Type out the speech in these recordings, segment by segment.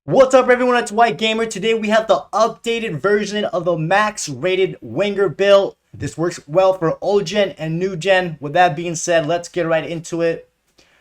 What's up everyone, it's White Gamer. Today we have the updated version of the max rated winger build. This works well for old gen and new gen. With that being said, let's get right into it.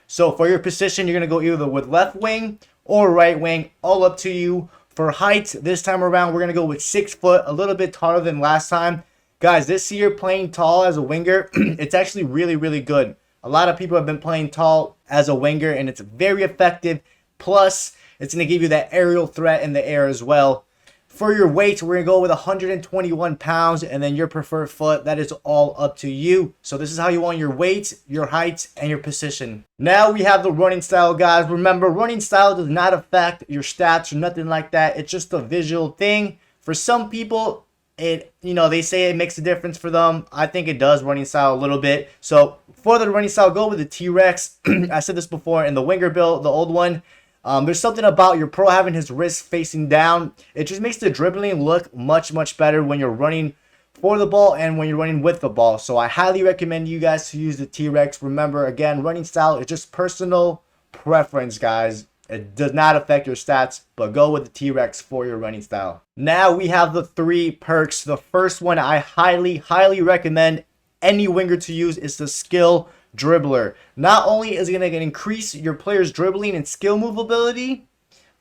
So for your position, you're going to go either with left wing or right wing, all up to you. For height, this time around, we're going to go with 6 foot, a little bit taller than last time. Guys, this year playing tall as a winger, it's actually really good. A lot of people have been playing tall as a winger and it's very effective. Plus, it's going to give you that aerial threat in the air as well. For your weight, we're going to go with 121 pounds and then your preferred foot. That is all up to you. So this is how you want your weight, your height, and your position. Now we have the running style, guys. Remember, running style does not affect your stats or nothing like that. It's just a visual thing. For some people, they say it makes a difference for them. I think it does, running style a little bit. So for the running style, go with the T-Rex. I said this before in the winger build, the old one. There's something about your pro having his wrist facing down. It just makes the dribbling look much better when you're running for the ball and when you're running with the ball. So I highly recommend you guys to use the T-Rex. Remember, again, running style is just personal preference, guys. It does not affect your stats, but go with the T-Rex for your running style. Now we have the 3 perks. The first one I highly recommend any winger to use is the skill dribbler. Not only is it going to increase your player's dribbling and skill move ability,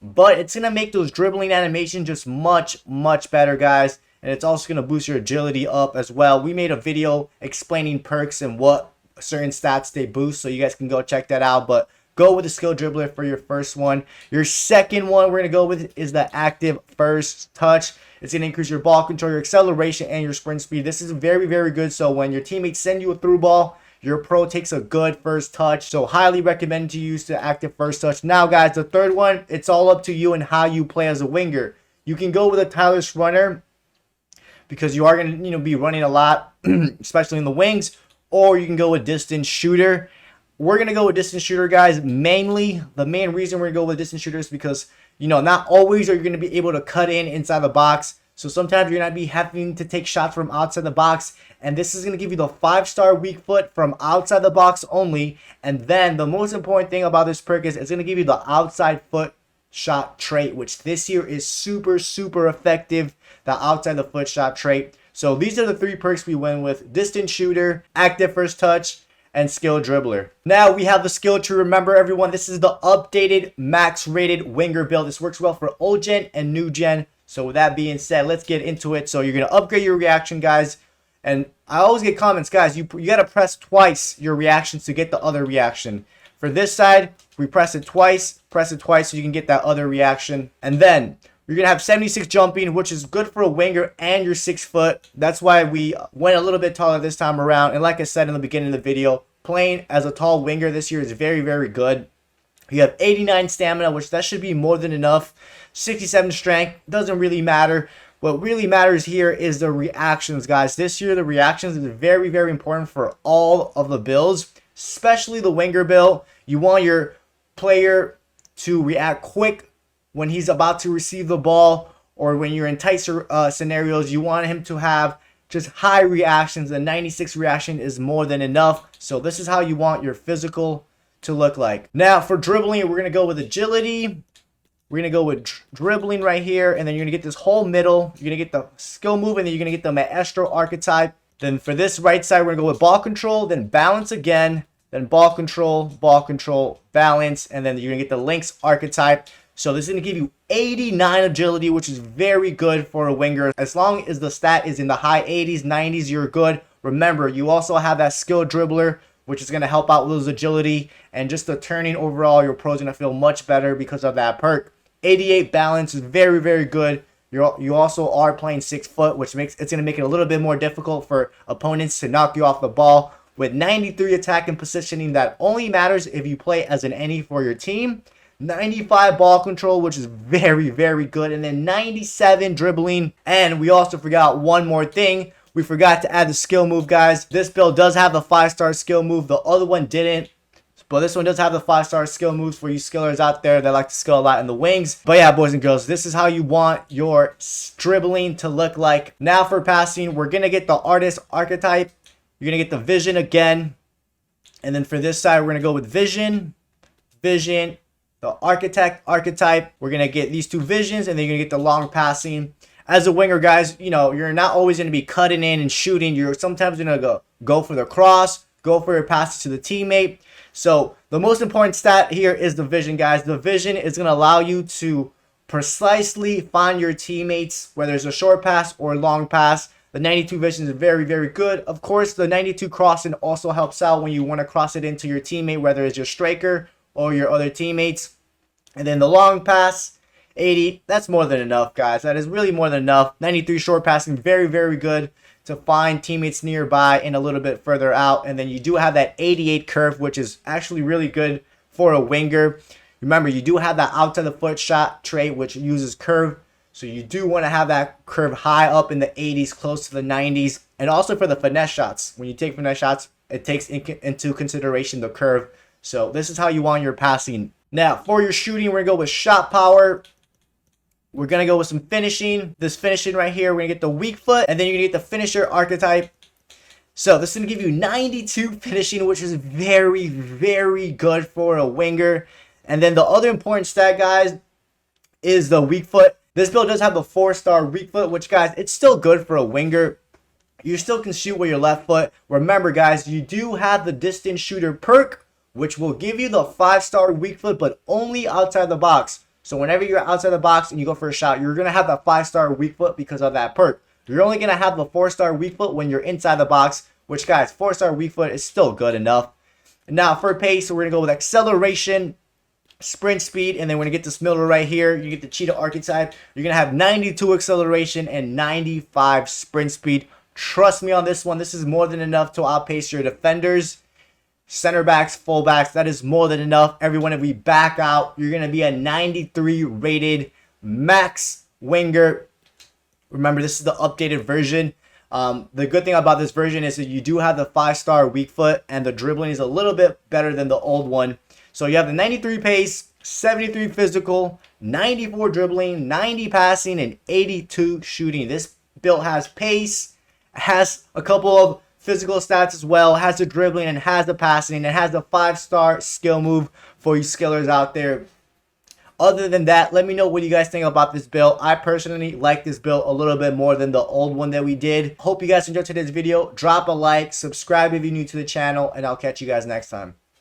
but it's going to make those dribbling animations just much better, guys. And it's also going to boost your agility up as well. We made a video explaining perks and what certain stats they boost, so you guys can go check that out. But go with the skill dribbler for your first one. Your second one we're going to go with is the active first touch. It's going to increase your ball control, your acceleration, and your sprint speed. This is very good. So when your teammates send you a through ball, your pro takes a good first touch. So highly recommend to use the active first touch. Now, guys, the third one, it's all up to you and how you play as a winger. You can go with a tireless runner because you are going to be running a lot, especially in the wings, or you can go with distance shooter. We're going to go with distance shooter, guys. Mainly, the main reason we're going to go with distance shooter is because, not always are you going to be able to cut inside the box. So sometimes you're going to be having to take shots from outside the box. And this is going to give you the 5-star weak foot from outside the box only. And then the most important thing about this perk is it's going to give you the outside foot shot trait, which this year is super effective. The outside the foot shot trait. So these are the 3 perks we went with: distance shooter, active first touch, and skill dribbler. Now we have the skill tree. Remember, everyone, this is the updated max rated winger build. This works well for old gen and new gen. So with that being said, let's get into it. So you're going to upgrade your reaction, guys. And I always get comments, guys, you got to press twice your reactions to get the other reaction. For this side, we press it twice so you can get that other reaction. And then you're going to have 76 jumping, which is good for a winger and your 6 foot. That's why we went a little bit taller this time around. And like I said in the beginning of the video, playing as a tall winger this year is very good. You have 89 stamina, which that should be more than enough. 67 strength, doesn't really matter. What really matters here is the reactions, guys. This year, the reactions is very important for all of the builds, especially the winger build. You want your player to react quick when he's about to receive the ball, or when you're in tight scenarios. You want him to have just high reactions. The 96 reaction is more than enough. So this is how you want your physical to look like. Now for dribbling, we're going to go with agility. We're going to go with dribbling right here, and then you're going to get this whole middle. You're going to get the skill move, and then you're going to get the maestro archetype. Then for this right side, we're going to go with ball control, then balance again, then ball control, balance, and then you're going to get the Lynx archetype. So this is going to give you 89 agility, which is very good for a winger. As long as the stat is in the high 80s, 90s, you're good. Remember, you also have that skill dribbler, which is going to help out with those agility, and just the turning overall, your pro's going to feel much better because of that perk. 88 balance is very good. You also are playing 6 foot, which makes it's going to make it a little bit more difficult for opponents to knock you off the ball. With 93 attack and positioning, that only matters if you play as an any for your team. 95 ball control, which is very good, and then 97 dribbling. And we also forgot one more thing. We forgot to add the skill move, guys. This build does have the 5-star skill move. The other one didn't. But this one does have the 5-star skill moves for you skillers out there that like to skill a lot in the wings. But yeah, boys and girls, this is how you want your dribbling to look like. Now for passing, we're going to get the artist archetype. You're going to get the vision again. And then for this side, we're going to go with vision, the architect archetype. We're going to get these two visions, and then you're going to get the long passing. As a winger, guys, you know, you're not always going to be cutting in and shooting. You're sometimes going to go for the cross, go for your passes to the teammate. So the most important stat here is the vision, guys. The vision is going to allow you to precisely find your teammates, whether it's a short pass or a long pass. The 92 vision is very, very good. Of course, the 92 crossing also helps out when you want to cross it into your teammate, whether it's your striker or your other teammates. And then the long pass, 80, that's more than enough, guys. That is really more than enough. 93 short passing, very, very good to find teammates nearby and a little bit further out. And then you do have that 88 curve, which is actually really good for a winger. Remember, you do have that outside the foot shot trait, which uses curve. So you do want to have that curve high up in the 80s, close to the 90s. And also for the finesse shots. When you take finesse shots, it takes into consideration the curve. So this is how you want your passing. Now, for your shooting, we're going to go with shot power. We're going to go with some finishing. This finishing right here, we're going to get the weak foot. And then you're going to get the finisher archetype. So this is going to give you 92 finishing, which is very, very good for a winger. And then the other important stat, guys, is the weak foot. This build does have the 4-star weak foot, which, guys, it's still good for a winger. You still can shoot with your left foot. Remember, guys, you do have the distance shooter perk, which will give you the 5-star weak foot, but only outside the box. So whenever you're outside the box and you go for a shot, you're going to have the 5-star weak foot because of that perk. You're only going to have the 4-star weak foot when you're inside the box, which, guys, 4-star weak foot is still good enough. Now, for pace, we're going to go with acceleration, sprint speed, and then we're going to get this middle right here. You get the cheetah archetype. You're going to have 92 acceleration and 95 sprint speed. Trust me on this one. This is more than enough to outpace your defenders, center backs, full backs. That is more than enough. Everyone, if we back out, you're going to be a 93 rated max winger. Remember, this is the updated version. The good thing about this version is that you do have the 5-star weak foot, and the dribbling is a little bit better than the old one. So you have the 93 pace, 73 physical, 94 dribbling, 90 passing, and 82 shooting. This build has pace, has a couple of physical stats as well, has the dribbling, and has the passing, and has the 5-star skill move for you skillers out there. Other than that, let me know what you guys think about this build. I personally like this build a little bit more than the old one that we did. Hope you guys enjoyed today's video. Drop a like, subscribe if you're new to the channel, and I'll catch you guys next time.